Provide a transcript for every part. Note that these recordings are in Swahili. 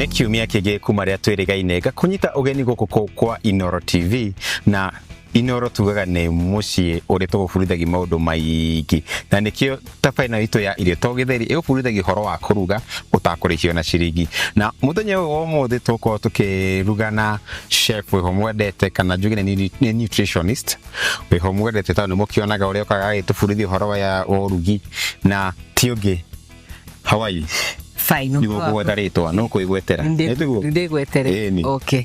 Nĩ kiumia kĩngĩ kuma rĩa twĩrĩgaine ngakunyita ũgeni gũkũ kwa Inoro TV na Inoro tugaga nĩ mũciĩ ũrĩa tũgũbundithagia maũndũ maingĩ na nĩkĩo tabaina itũ ya Irio to gĩtheri ĩgũbundithagia ũhoro wa kũruga ũtakũrĩhio na ciringi. Na mũthenya ũyũ wa ũmũthĩ tũkorwo tũkĩruga na chef wĩho mwendete kana njuge nĩ nutritionist wĩho mwendete tondũ nĩmũkĩonaga ũrĩa okaga agĩtũbundithia ũhoro wa ũrugi na ti ũngĩ. How are you? Fine. Nĩgũkũgweta rĩtwa no kwĩgwetera. Ndĩgwetere. Okay.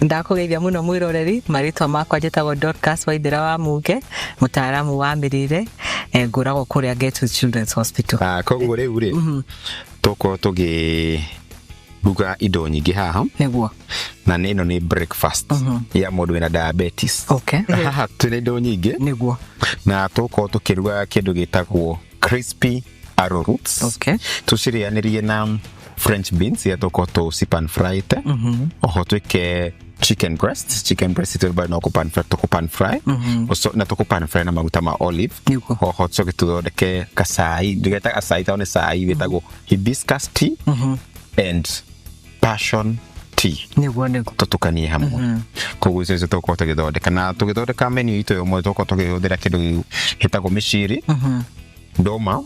Ndakũgeithia mũno mwĩroreri, marĩtwa makwa njĩtagwo Dorcas Waithĩra wa Muge, mũtaaramu wa mĩrĩre, ngũragwo kũrĩa Get Children's Hospital. Koguo rĩu rĩ tũkorwo tũgĩruga indo nyingĩ haha. Nĩguo. Na ĩno nĩ breakfast ya mũndũ wĩna diabetes. Okay. Haha twĩna indo nyingĩ. Nĩguo. Na tũkorwo tũkĩruga kĩndũ gĩtagwo crispy arrowroots. Okay. Tucirĩanĩrie na French beans ya toko to sipan fried. Oho twike chicken breast tuba no pan fry. Oso na toko pan fry na maguta ma olive. Oho tsoke tuthondeke kasai, ndugeta asai taone sai wetagwo hibiscus tea and passion tea. Nĩguo tutukanie hamwe. Koguo icio toko tugithondeka na tugithondeka menu itu yo toko tugihũthĩra kĩndũ gĩtagwo mĩciri, ndoma,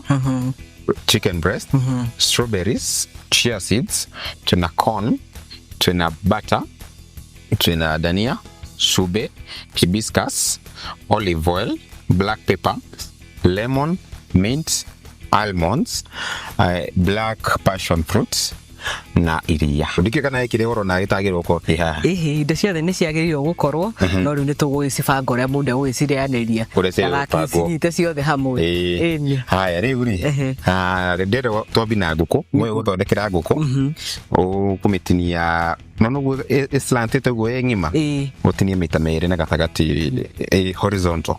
chicken breast, strawberries, chia seeds, tuna corn, tuna butter, tuna dania, sube, hibiscus, olive oil, black pepper, lemon, mint, almonds, black passion fruit na iria. Ndike kana ikire oro na gitagirwo ko kiha. Indo ciothe nĩ ciagĩrĩirwo gũkorwo no rĩu nĩ tũgũgĩcibanga ũrĩa mũndũ agũgĩcirĩanĩria. Agakĩcinyite ciothe hamwe. Ĩni. Haya rĩu rĩ. Ndero twambi na ngũkũ, mwe gũthondekera ngũkũ. Ũkũmĩtinia no islantite guo ngima. Gũtinia maita merĩ na gatagati horizontal.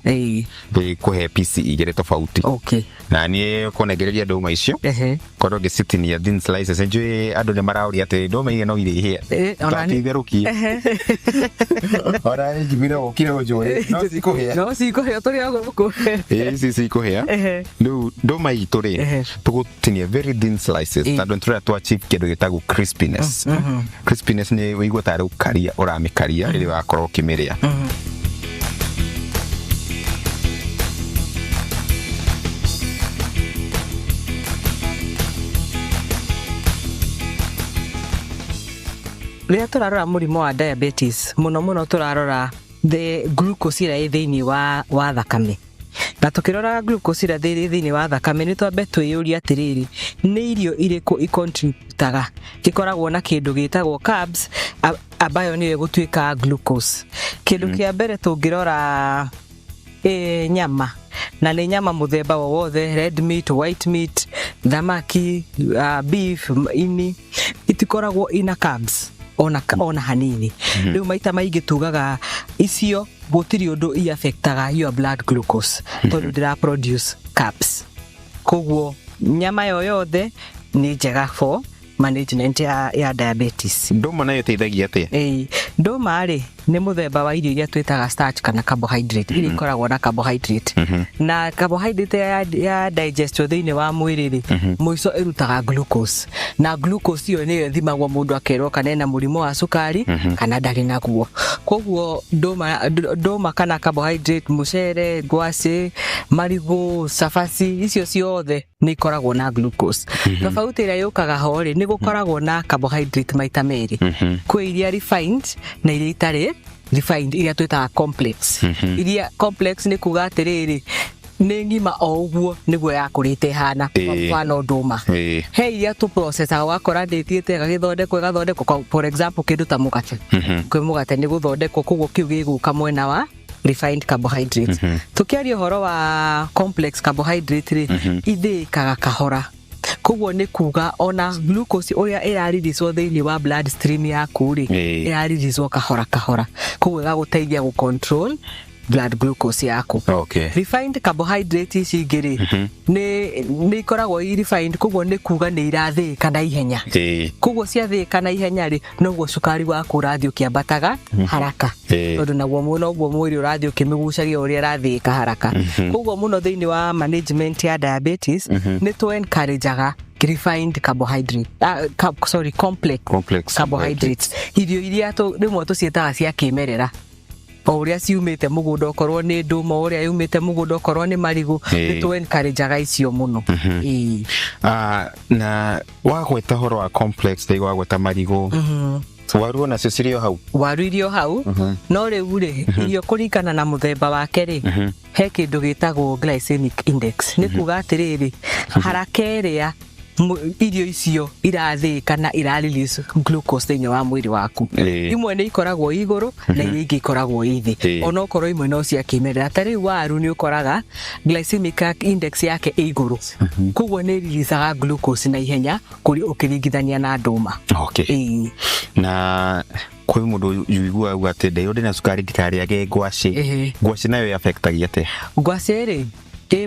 Kuhe piece igĩrĩ tofauti. Okay. Na niĩ kũnengereria ndũma icio. Korwo ngĩcitinia thin slices njũĩ andũ nĩ marauria atĩ ndũma igĩ no irĩhĩa. Tatitherũkie. Ora njiguire ũkire ũnjũĩ no cikũhĩa. No cikũhĩa tũrĩ agũkũ. Ici cikũhĩa. Rĩu ndũma itũ rĩ tũgũtinia very thin slices tondũ nĩtũrenda to achieve kĩndũ gĩtagwo crispiness. Crispiness ni wĩigua tarĩ ũkaria ũramĩkaria rĩrĩa wakorwo ũkĩmĩrĩa. Rĩrĩa tũrarora mũrimũ wa diabetes mũno tũrarora the glucose ĩrĩa ĩ thĩinĩ wa thakame. Na tũkĩrora glucose ĩrĩa thĩinĩ wa thakame nĩ twambe twĩyũria atĩrĩrĩ, nĩ irio irĩkũ icontributaga gĩkoragwo na kĩndũ gĩtagwo carbs ambayo nĩyo gũtuĩka glucose. Kĩndũ kĩa mbere tũngĩrora nyama, na nĩ nyama mũthemba wothe, red meat, white meat, thamaki, beef, ini, itikoragwo ina carbs ona hanini. Rĩu maita maingĩ tugaga icio gũtirĩ ũndũ i-affectaga your blood glucose tondũ ndĩra produce carbs. Koguo nyama yothe nĩ njega for management ya diabetes. Ndũma nayo ĩteithagia atĩa? Ndũma rĩ nĩ mũthemba wa irio iria twĩtaga starch kana carbohydrate iria ikoragwo na carbohydrate. Na carbohydrate ya digestio thĩinĩ wa mwĩrĩ rĩ mũico ĩrutaga glucose. Na glucose iyo nĩyo ĩthimagwo mũndũ akerwo kana ena mũrimũ wa cukari kana ndarĩ naguo. Koguo ndũma kana carbohydrate, mũcere, ngwacĩ, marigũ, cabaci, icio ciothe nĩ ikoragwo na glucose. Tofauti ĩrĩa yũkaga ho rĩ nĩ gũkoragwo na carbohydrate maita merĩ. Kwĩ iria refined na iria itarĩ refined, iria twĩtaga complex. Iria complex nĩ kuga atĩrĩrĩ nĩ ngima o ũguo nĩguo yakũrĩte hana mfano ndũma. He iria tu processaga wakora ndĩtiĩte ĩgathondekwo for example kĩndũ ta mũgate. Kwĩ mũgate nĩ gũthondekwo koguo kĩu gĩgũka mwena wa refined carbohydrates. Tukiaria ũhoro wa complex carbohydrate rĩ ithĩĩkaga kahora. Koguo nĩ kuga ona glucose ũrĩa ĩrariricio thĩinĩ wa blood stream yaku rĩ ĩrariricio kahora. Koguo ĩgagũteithia gũcontrol blood glucose yaku. Refined carbohydrate ici ingĩ rĩ nĩ ikoragwo refined koguo nĩ kuga nĩ irathĩĩka na ihenya. Koguo ciathĩĩka na ihenya rĩ noguo cukari waku ũrathiĩ ũkĩambataga haraka. Tondũ naguo mũno ũguo mwĩrĩ ũrathiĩ ũkĩmĩgucagia ũrĩa ĩrathĩĩka haraka. Koguo mũno thĩinĩ wa management ya diabetes nĩ tũ encourageaga refined carbohydrate complex carbohydrates irio iria rimwe tucietaga cia kimerera o uria ciumite mugunda okorwo ni nduma uria yumite mugunda okorwo ni marigu ni tu encourageaga icio muno na wagweta horo wa complex thai wagweta marigu waru na cirio hau waru irio hau no riu ri irio kurikana na muthemba wake ri he kindu gitagwo glycemic index ni kuga atiriri haraka iria irio icio irathika na irarelease glucose thĩinĩ wa mwĩrĩ waku imwe nĩ ikoragwo igũrũ na iria ingĩ ikoragwo ithi ona okorwo imwe no cia kimerera ta rĩu waru nĩ ũkoraga glycemic index yake ĩ igũrũ koguo nĩ releasaga glucose na ihenya kũrĩ ũkĩringithania na ndũma na kwĩ mũndũ yuigua atĩ ndĩ ũndĩ na cukari ndikarĩage ngwacĩ nayo affectagia atĩa ngwacĩ rĩ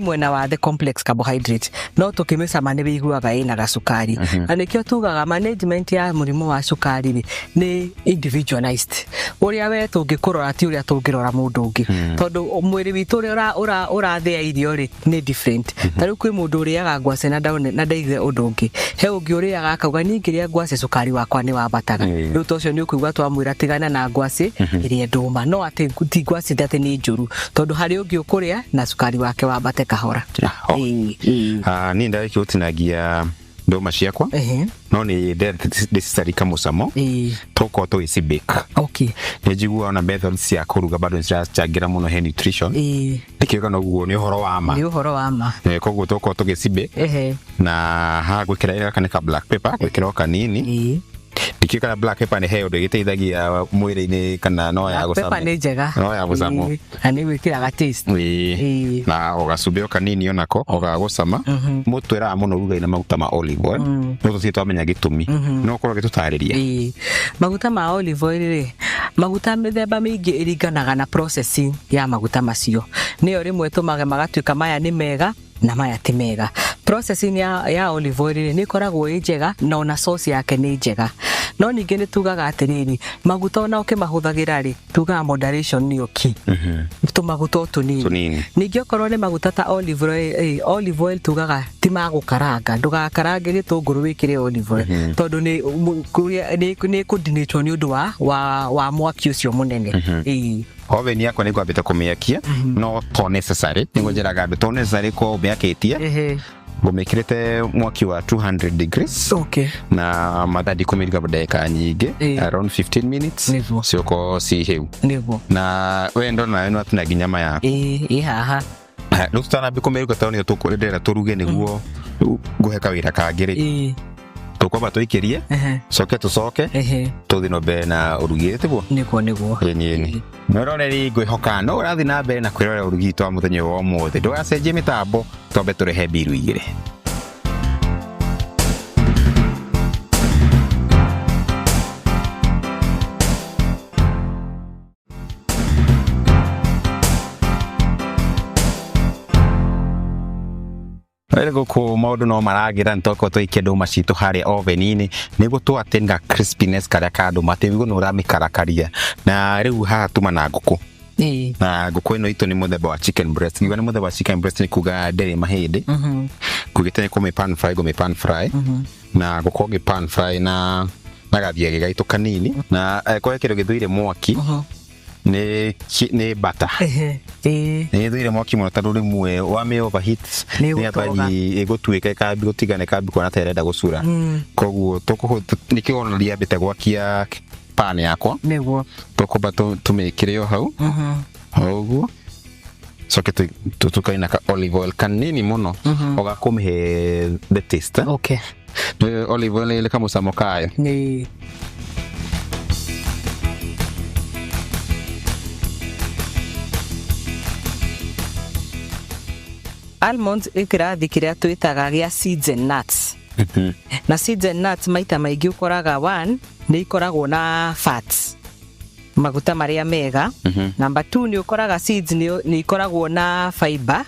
mwena wa the complex carbohydrate no tukimicama ni wiguaga ina gacukari na nikio tugaga management ya mũrimũ wa cukari ni individualized uria we tungikurora ti uria tungirora mundu ungi tondu mwiri witu uria urathia irio ri ni different tariu kwi mundu uriaga ngwaci na ndaigue undu ungi he ungi uriaga akauga ni ngiria ngwaci cukari wakwa ni wambataga riu tocio ni ukuigua twamwira tigana na ngwaci iria nduma no ati ti ngwaci ati ni njuru tondu hari ungi ukuria na cukari wake wambataga kahora ni ndariki utinagia ndoma ciakwa no ni necessary kamucamo toko to isi bake ni jigua ona methods cia kuruga bado niciracangira muno he nutrition ikiuga no guo ni uhoro wa ma koguo toko to gicibe na ha gwikira ira kana black pepper gwikira kanini ikikara black pepper ni heo ndegiteithagia mwiri-ini kana no ya gucamo pepper ni njega no ya gucamo ani gwikiraga taste na ogacubio kanini onako ogagucama mutwira muno ruga ina maguta ma olive oil no tuti twamenya gitumi no korwo gitutariria maguta ma olive oil ri maguta mithemba mingi iringanaga na processing ya maguta macio niyo rimwe tumaga magatuika maya ni mega na maya ti mega processing ya olive oil ni koragwo njega na ona sauce yake ni njega no ningi ni tugaga atiriri maguta ona ukimahuthagira ri tugaga moderation ni oki tumaguta tunini ningi okorwo ni maguta ta olive oil tugaga ti magukaranga ndugakarange gitunguru wikire olive oil tondu ni kudinatwo ni undu wa mwaki ucio munene oven yakwa ni kwambita kumiakia no to necessary ningo njiraga to necessary ko umiakitie ngumikirite mwaki wa 200 degrees na madadi kumiriga badeka nyingi around 15 minutes sioko si heu na wendo na eno atina ginyama ya haha lutana bikumiruga tauni tukurendera turuge niguo guheka wira kangiri tukwamba tuikirie soke tuthino be na urugite bo niguo ni nororeri ngwihoka no urathi na mbere na kwirora urugito wa muthenya wa mothe ndugacenjie mitambo twambe turehe biru igire Ego ko maundu no maragira ntoko twikie nduma citu haria oven-ini niguo twatenga crispiness karia kandu matigo no ramikarakaria na riu haha tuma na nguku na nguku ino itu ni muthemba wa chicken breast ni muthemba wa chicken breast ni kuga nderi mahindi kugitene ko me pan fry na nguku ge pan fry na gathia gigaitu kanini na kwa kiro githuire mwaki ni bata ni thuire mwaki muno tondu rimwe wa me overheat ni atanyi igutuika kambi gutigane kambi kwana terenda gucura koguo nikigonoria mbite gwakia pan yakwa niguo tukuba tumikire yo hau oguo soke tukaina ka olive oil kanini muno ogakumihe the taste olive oil ile kama usamokayo ni almonds ikirathi kiria twitaga gia seeds and nuts na seeds and nuts maita maingi ukoraga 1 ni ikoragwo na fats maguta maria mega number 2 ni ukoraga seeds ni ikoragwo na fiber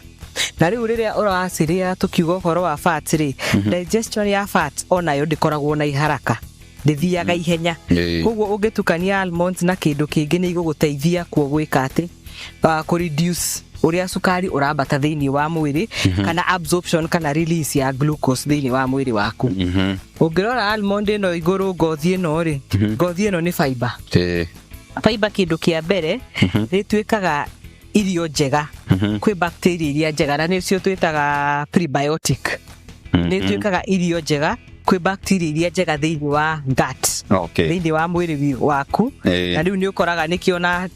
na riu riria uraciria tukiuga horo wa fats ri digestion ya fats ona yo ndikoragwo na iharaka ndithiaga ihenya koguo ungitukania almonds na kindu kingi ni iguguteithia kuo gwika ati ku reduce uria cukari urambata thiini wa mwiri kana absorption kana release ya glucose thiini wa mwiri waku. Ungirora almond ino iguru ngothi ino ri, ngothi ino ni fiber. Fiber kindu kia mbere ritwikaga irio njega kwi bacteria iria njega na nicio twitaga prebiotic. Nitwikaga irio njega kwi bacteria iria njega thiini wa gut, thiini wa mwiri waku, na riu ni ukoraga nikiona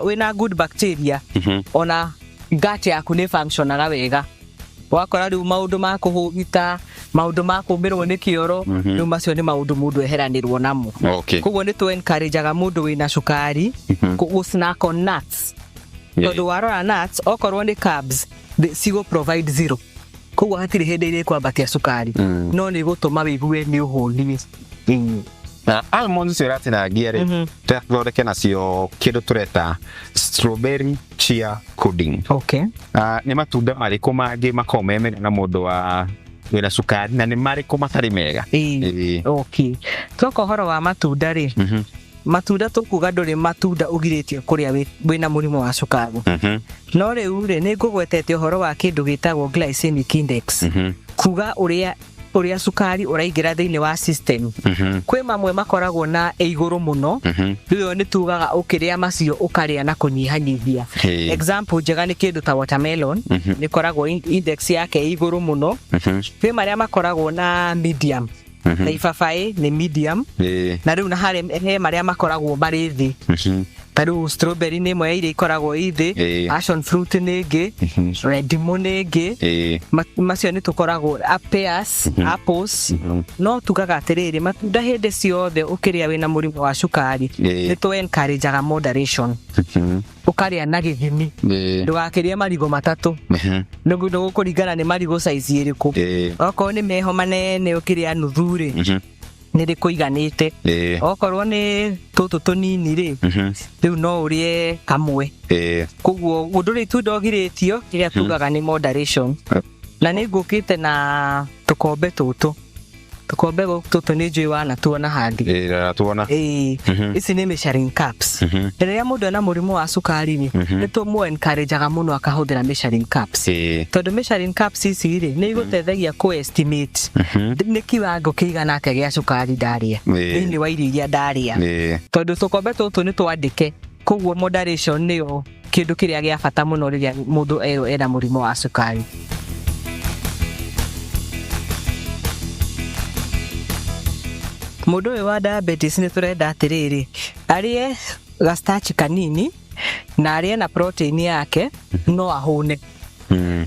wina good bacteria ona gut yaku ni functionaga wega. Wakora riu maundu ma kuhugita, maundu ma kumbirwo ni kioro, riu macio ni maundu mundu eheranirwo namo. Koguo ni tu encourageaga mundu wina cukari ku snack on nuts. Tondu warora nuts okorwo ni carbs cigo provide zero. Koguo hatiri hindi iri kwambatia cukari no ni gutuma wigue ni uhuni. Almonds iratinangia ri twathondeke nacio kindu tureta strawberry chia pudding. Ni matunda mariku mangi makomemene na mundu wa wina cukari na ni mariku matari mega. Toko horo wa matunda ri, matunda tukuga nduri matunda ugiritie kuria wina murimu wa cukari. No riu ri ni ngugwetete uhoro wa kindu gitagwo glycemic index. Kuga uria cukari uraingira thiini wa system. Kwi mamwe makoragwo na iguru muno, riu ni tugaga ukiria macio ukaria na kunyihanyithia. Example njega ni kindu ta watermelon, ni koragwo index yake iguru muno. Kwi maria makoragwo na medium, na ibabai ni medium, na riu na he maria makoragwo bari thi. Taru strawberry ni mwe ire ikoragwo ithi, passion fruit ni ngi, red mo ni ngi, macio ni tukoragwo pears, apples. No tugaga atiriri matunda hindi ciothe ukiria wina murimu wa cukari ni tu encourageaga moderation. Ukaria na githimi, ndugakirie marigo matatu, ndugu kuringana ni marigo size iriku. Okorwo ni meho manene ukiria nuthu ri niri kuiganite, okorwo ni tutu tunini ri riu no urie kamwe. Koguo unduri tu ndogiritio iria tugaga ni moderation. Na ni ngukite na tukombe tutu, tukombe tutu ni njui wana tuona handi tuona ici ni measuring cups. Riria mundu ena murimu wa cukari ni tumu encourageaga muno akahuthira measuring cups. Tondu measuring cups ici ri ni iguteithagia ku estimate ni kiwango kiigana ake gia cukari ndaria thiini wa irio iria ndaria. Tondu tukombe tutu ni twandike, koguo moderation niyo kindu kiria gia bata muno riria mundu ena murimu wa cukari. Mundu wa diabetes ni turenda atiriri arie gastachi kanini na arie na protein yake no ahune.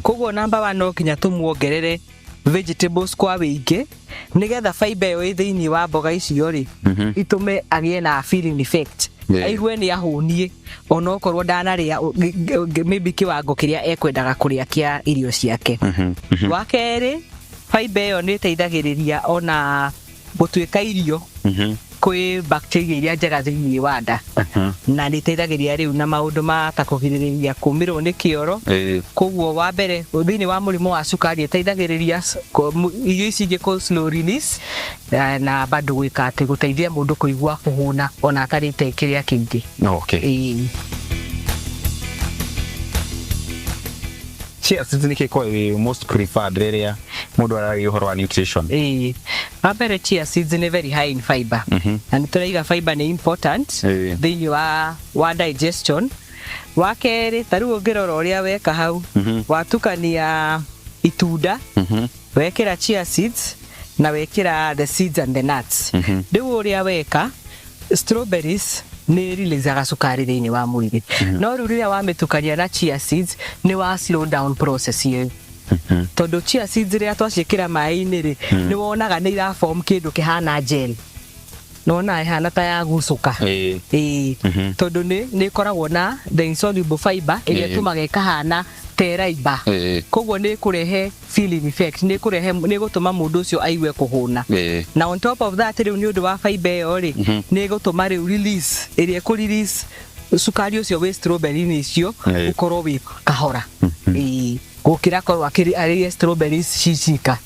Koguo namba 1 no kinya tumuongerere vegetables kwa wingi nigetha fiber yo thiini wa mboga icio ri itume agie na feeling effect. Aigue ni ahunie ona okorwo ndanaria maybe kiwango kiria ekwendaga kuria kia irio ciake. Wa keri fiber yo ni teithagiriria ona gutuika irio kwi bacteria iria njega thiini wa nda, na ni teithagiria riu na maundu ma ta kugiriria kumirwo ni kioro. Koguo wa mbere thiini wa murimu wa cukari teithagiriria irio ici ingiko slow release na bado gwika ati guteithia mundu kuigua kuhuna ona atarite kiria kingi. Chia seeds ni kiko most preferred riria mundu arari uhoro wa nutrition. Abere chia seeds ni very high in fiber. And turaiga fiber ni important thiini wa digestion. Wa keri taru ungirora uria weka hau watukania itunda wekira chia seeds na wekira the seeds and the nuts. Riu uria weka strawberries ni releaseaga cukari thiini wa mwiri, no riu riria wametukania na chia seeds ni wa slow down process hiyo. Tondu chia seeds riria twacikira mai-ini ri ni wonaga ni ira form kindu kihana gel, nona ihana ta ya gucuka. Tondu ni koragwo na the insoluble fiber iria tumaga ikahana teraiba. Koguo ni kurehe feeling effect, ni kurehe ni gutuma mundu ucio aigue kuhuna. Na on top of that riu ni undu wa fiber yo ri ni gutuma riu release iria ku release cukari ucio wi strawberry ni cio ukorwo wi kahora gukira korwo akiri strawberries cicika.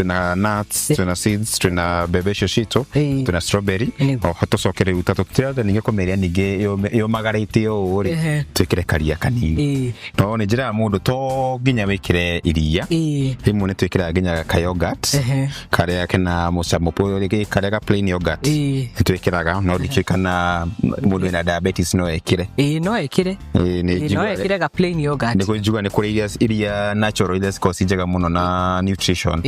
twina nuts, twina seeds, twina bebe shishito, twina strawberry. Tucokere ruta tutira ninge komeria ninge yo magarite yo uri twikire karia kanini. No ni njira mundu to nginya wikire iria. Rimwe ni twikira nginya ka yogurt. Karia kena mucamo pole karia ka plain yogurt. Twikiraga no dikikana mundu ina diabetes no ekire. No ekire. No ekire ga plain yogurt. Niko juga ni kuri iria natural ile cause njega muno na nutrition.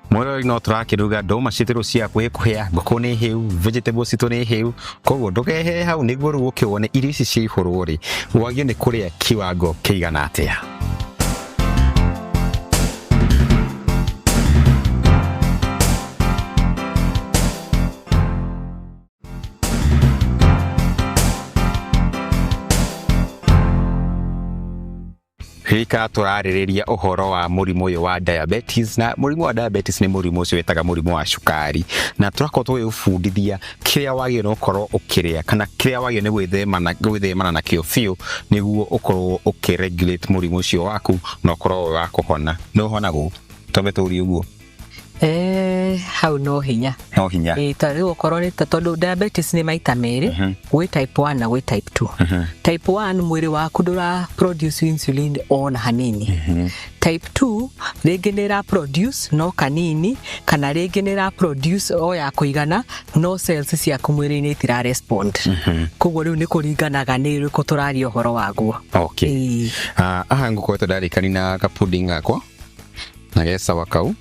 Mwero no turakiruga ndoma citiro cia kuhia ngoko ni hiu vegetables cito ni hiu koguo ndugehe hau niguo ruke wone irio ici cia ihuru ri wagio ni kuria kiwango kiigana atia. Hika turaririria uhoro wa murimu uyu wa diabetes na murimu wa diabetes ni murimu ucio wetaga murimu wa cukari na turakorwo twifundithia kiria wagio no korwo ukiria kana kiria wagio ni gwithemana na kio fiu niguo ukorwo ukiregulate murimu ucio waku no korwo wa kuhona no honagu tobe turi uguo hau no hinya tari ukorwo ni tondu diabetes ni maita meri gwi type 1 na gwi type 2 type 1 mwiri waku ndura produce insulin ona hanini type 2 ringi ni ra produce no kanini kana ringi ni ra produce o ya kuigana no cells cia kumwiri ni tira respond koguo riu ni kuringanaga ni riku turari uhoro waguo. Okay aha ngukwete ndarikani na ka pudding akwa na gesa wakau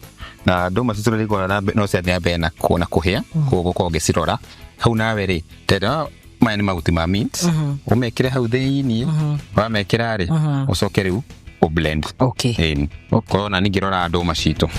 na ndoma citurari gora no cia nyambe na kuona kuhia koguo ko ngicirora hau nawe ri tena maya ni maguti ma mint umekire hau thiini wamekira ri ucoke riu u blend ko na ningirora ndoma cito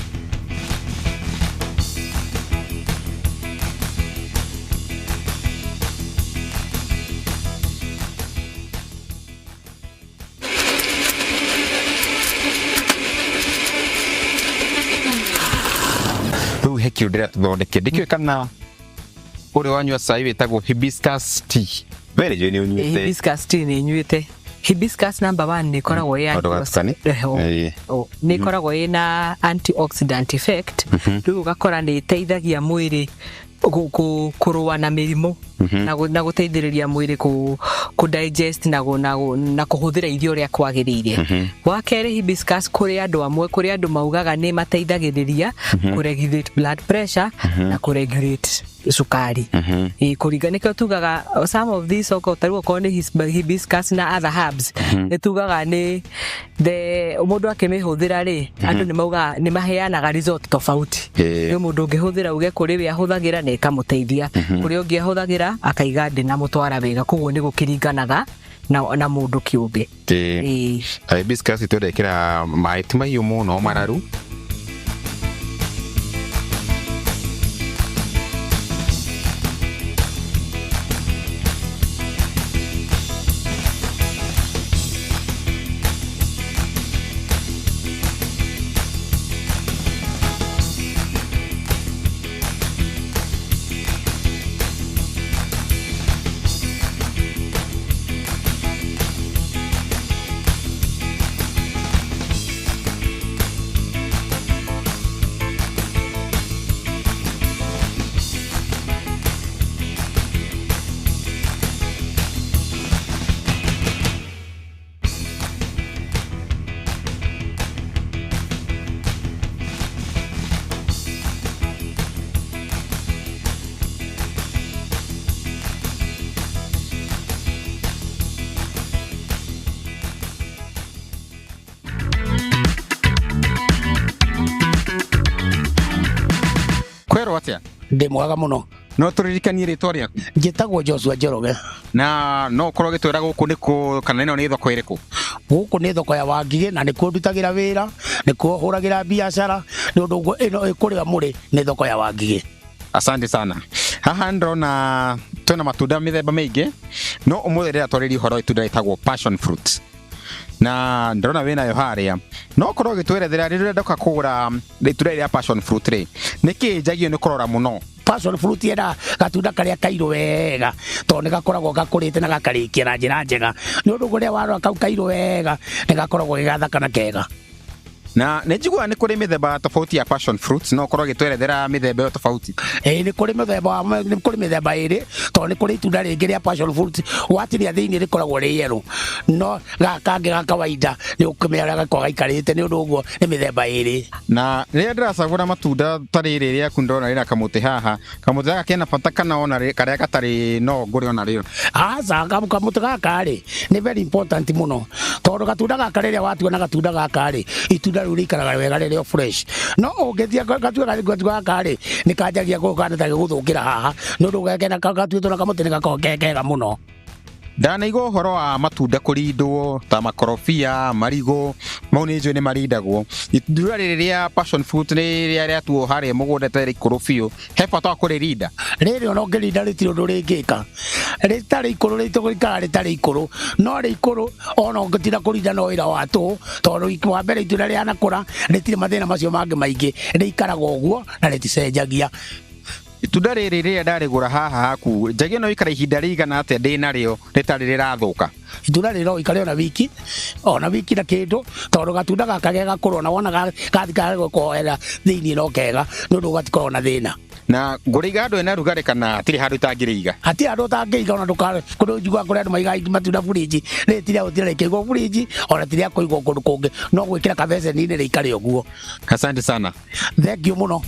hekio ndira tuthondeke ndikio kana uri wanyua cai witagwo hibiscus tea very jeni unyuite hibiscus tea ni nyuite hibiscus number 1 ni koragwo ni koragwo ina antioxidant effect riu ugakora ni teithagia mwiri kurua na mirimu na guteithiriria mwiri ku digest na kuhuthira irio ria kwagiriire wa kere hibiscus kuri andu amwe kuri andu maugaga ni mateithagiriria ku regulate blood pressure na ku regulate cukari kuriganiko tugaga some of these okotaru ko ni hibiscus na other herbs ni tugaga ni the mundu akimihuthira ri andu ni mauga ni maheanaga result tofauti ni mundu ngihuthira uge kuri we ahuthagira ne kamuteithia kuri ungi ahuthagira akaiga ndi na mutwara wega koguo ni gukiringanaga na mundu kiumbe hibiscus iturekera mai timahiu muno mararu Atia ndi mwaga muno no turirikanie ritwa riaku njitagwo Joshua Njoroge na no korwo gitwira guku niko kana ino ni thoko iriku guku ni thoko ya Wangige na nikuo ndutagira wira nikuo huragira biashara ni undu ino ikuriga muri ni thoko ya Wangige. Asante sana. Haha ndona twina matunda mithemba mingi no umwe rira twariri horo itunda ritagwo passion fruit na ndona wina yo haria no korwo gitwerethera ririra ndoka kugura itunda ria passion fruit ri niki njagio ni kurora muno passion fruit era gatunda karia kairo wega to ni gakoragwo gakurite na gakarikia na njira njega ni undu guria warora kau kairo wega ni gakoragwo gigathaka na kega Na nejigwa nĩ kũrĩ mĩthemba tofauti ya passion fruits no korwo gĩtwerethera mĩthemba tofauti. Nĩ kũrĩ mĩthemba ĩrĩ tondũ nĩ kũrĩ itunda rĩngĩ rĩa passion fruit watinia thĩinĩ rĩkoragwo rĩ yellow no gakangĩ ga kawaida nĩ ũkũmenya ũrĩa gakoragwo gaikarĩte nĩ ũndũ ũguo nĩ mĩthemba ĩrĩ. Na rĩrĩa ndĩracagũra matunda ta rĩrĩ rĩaku ndona rĩna kamũtĩ haha kamũtĩ gaka kena bata kana ona karĩa gatarĩ no ngũrĩ ona rĩo. Aca kamũtĩ gaka rĩ nĩ very important mũno tondũ gatunda gaka rĩrĩa watua na gatunda gaka rĩ itunda rĩu rĩikaraga wega rĩrĩa fresh no ũngĩthia gatunda gaka rĩ nĩ kanjagia gũkana ta gũthũkĩra haha nĩ ũndũ gakena gatuĩtwo na kamũtĩ nĩ gakoragwo kega mũno. Ndanaigua ũhoro wa matunda kũrindwo ta makorobia, marigũ, mau nĩ njũĩ nĩ marindagwo. Itunda rĩrĩ rĩa passion fruit nĩ rĩrĩa rĩatuo harĩa mũgũnda ta ikũrũ biũ. He bata wa kũrĩrinda? Rĩrĩ ona ũngĩrinda rĩtirĩ ũndũ rĩngĩka. Rĩtarĩ ikũrũ rĩtũgũikara rĩtarĩ ikũrũ no rĩ ikũrũ ona ũngĩtinda kũrinda no wĩra wa tũhũ tondũ wa mbere itunda rĩanakũra rĩtirĩ mathĩna macio mangĩ maingĩ rĩikaraga ũguo na rĩticenjagia. Itunda rĩrĩ rĩrĩa ndarĩgũra haha haku njagĩ no ikara ihinda rĩigana atĩa ndĩnarĩo rĩtarĩ rĩrathũka? Itunda rĩrĩ no ikare ona wiki na kĩndũ tondũ gatunda gaka gegakũra ona wona gathi gagũkohera thĩinĩ no kega nĩ ũndũ gatikoragwo na thĩna. Na ngũrĩiga andũ ena rugarĩ kana hatirĩ handũ itangĩrĩiga? Hatirĩ handũ ũtangĩiga ona kũrĩ njiguaga kũrĩ andũ maigaga matunda burinji rĩtirĩa gũtirĩ rĩkĩigwo burinji ona tirĩa kũigwo kũndũ kũngĩ no gwĩkĩra kabeceni-inĩ rĩikare ũguo. Asante sana. Thank you mũno.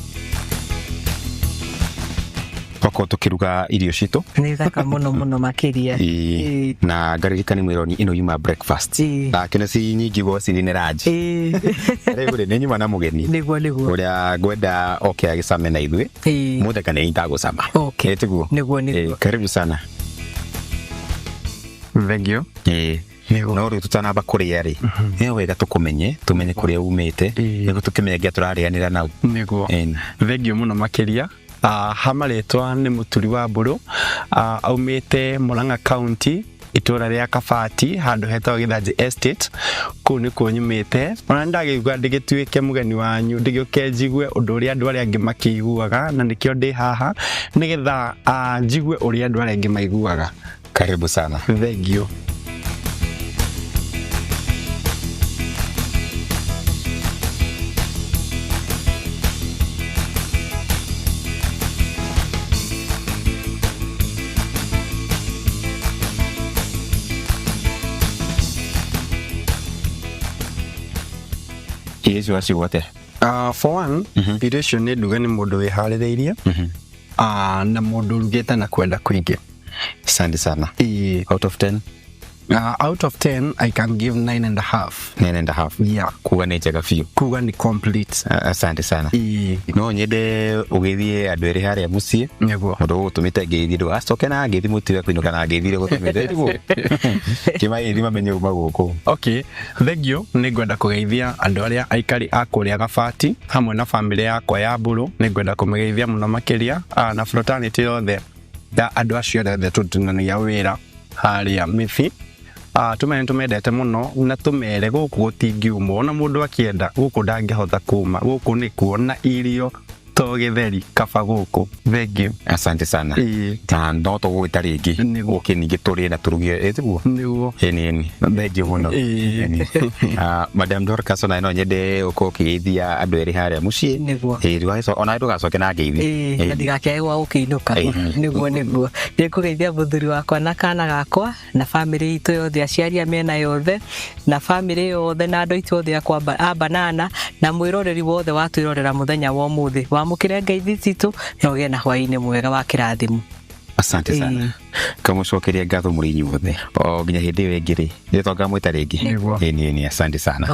Toko tukiruga irio citũ nĩ thaka mũno makĩria na ngaririkani mwĩroni ĩno yuma breakfast kĩno ci nyingĩ gociri nĩ ranji rĩu nĩ nyuma na mũgeni nĩguo ũrĩa ngwenda oke agĩcame na ithuĩ mũtheka nĩ itagũcama tiguo nĩguo karibu sana. Thank you. No rĩu tutanamba kũrĩa rĩ nĩ wega tũkũmenye tumenye kũrĩa umĩte nĩguo tũkĩmenye tũrarĩanĩra nau nĩguo. Thank you mũno makĩria. Hamarĩtwa nĩ Mũturi wa Mbũrũ aumĩte Murang'a County itũra rĩa Kabati handũ hetagwo Gĩthanjĩ Estate kũu nĩkuo nyumĩte ona ndagĩigua ndĩgĩtuĩke mũgeni wanyu ndĩgĩũke njigue ũndũ ũrĩa andũ arĩa angĩ makĩiguaga na nĩkĩo ndĩ haha nĩgetha njigue ũrĩa andũ arĩa angĩ maiguaga. Karibu sana. Thank you. Yes, you are what? For one, irio icio nĩ nduga nĩ mũndũ wĩharĩrĩirie na mũndũ urugĩte na kwenda kũingĩ. Asante sana. Out of 10? Out of 10, I can give 9.5. 9.5? Yeah. Kuga nĩ njega biũ. Kuga nĩ complete. Asante sana. No nyende ũgĩthiĩ andũ erĩ harĩa mũciĩ. Nĩguo. Ũndũ gũtũmĩte ngĩthiĩ ndũ acoke na ngĩthiĩ mũtiga kũinũka na ngĩthire gũtũmĩte tiguo. Kĩmaĩthi mamenye uma gũkũ. Okay. Thank you. Nĩ ngwenda kũgeithia andũ arĩa aikari a kũrĩa Kabati hamwe na bamĩrĩ yakwa ya Mbũrũ. Nĩ ngwenda kũmũgeithia mũno makĩria na fraternity yothe ya andũ acio othe tũrutithanagia wĩra harĩa Mĩthi. Tumendete mũno na tumere gũkũ gũtingiumwo na mũndũ akĩenda gũkũ ndangĩhota kuma gũkũ nĩ kuona irio to gĩtheri kaba gũkũ. Thank you. Asante sana. Na no tũgũgĩta rĩngĩ ũkĩningĩ tũrĩe na tũruge tiguo. Nĩguo. Ĩni thank you mũno. Madam Dorcas ona no nyende ũkorwo ũkĩgeithia andũ erĩ harĩa mũciĩ. Nĩguo. Ona ndũgacoke na ngeithi. Na ndigakĩage gwa gũkĩinũka. Nĩguo. Ndĩkũgeithia mũthuri wakwa na kana gakwa na bamĩrĩ itũ yothe aciari a mĩena yothe na bamĩrĩ yothe na andũ itũ othe a Banana na mwĩroreri wothe watwĩrorera mũthenya wa ũmũthĩ wamũkĩre ngeithi citũ na ũgĩe na hwaĩ-inĩ mwega wa kĩrathimo. Asante sana. Kamucokeria ngatho mũrĩ inyuothe o nginya hĩndĩ ĩyo ĩngĩ rĩ nĩtwanga mwĩta rĩngĩ. Ĩni asante sana.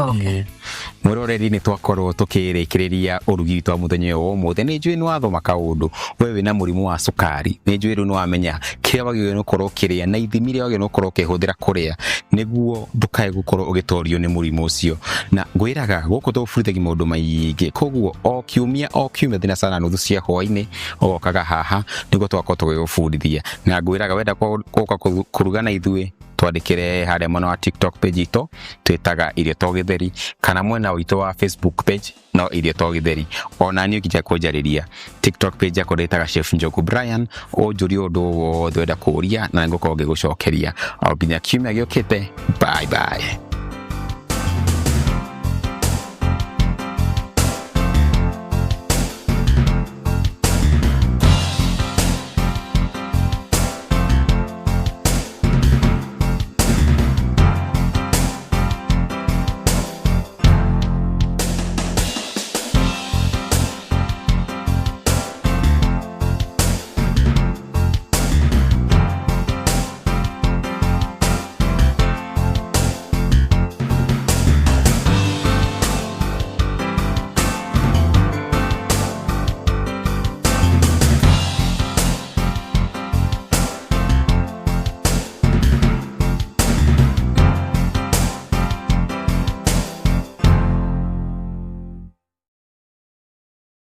Mwĩroreri nĩ twakorwo tũkĩrĩkĩrĩria ũrugi witũ wa mũthenya ũyũ wa ũmũthĩ. Nĩ njũĩ nĩ wathoma kaũndũ we wĩna mũrimũ wa cukari nĩ njũĩ rĩu nĩ wamenya kĩrĩa wagĩrĩirwo nĩ gũkorwo ũkĩrĩa na ithimi iria wagĩrĩirwo nĩ gũkorwo ũkĩhũthĩra kũrĩa nĩguo ndũkae gũkorwo ũgĩtorio nĩ mũrimũ ũcio. Na ngwĩraga gũkũ tũbundithagia maũndũ maingĩ koguo o kiumia thina sana nuthu cia hwaĩ-inĩ ũgokaga haha nĩguo twakorwo tũgĩgũbundithia. Na ngwĩraga wenda gũka kũruga na ithuĩ twandĩkĩre harĩa mwena wa TikTok page itũ twĩtaga Irio to Gĩtheri kana mwena witũ wa Facebook page no Irio to Gĩtheri. Ona niĩ ũkĩnja kũnjarĩria TikTok page yakwa ndĩtaga Chef Njogu Brian ũnjũrie ũndũ wothe wenda kũũria na nĩngũkorwo ngĩgũcokeria o nginya kiumia gĩũkĩte. Bye bye.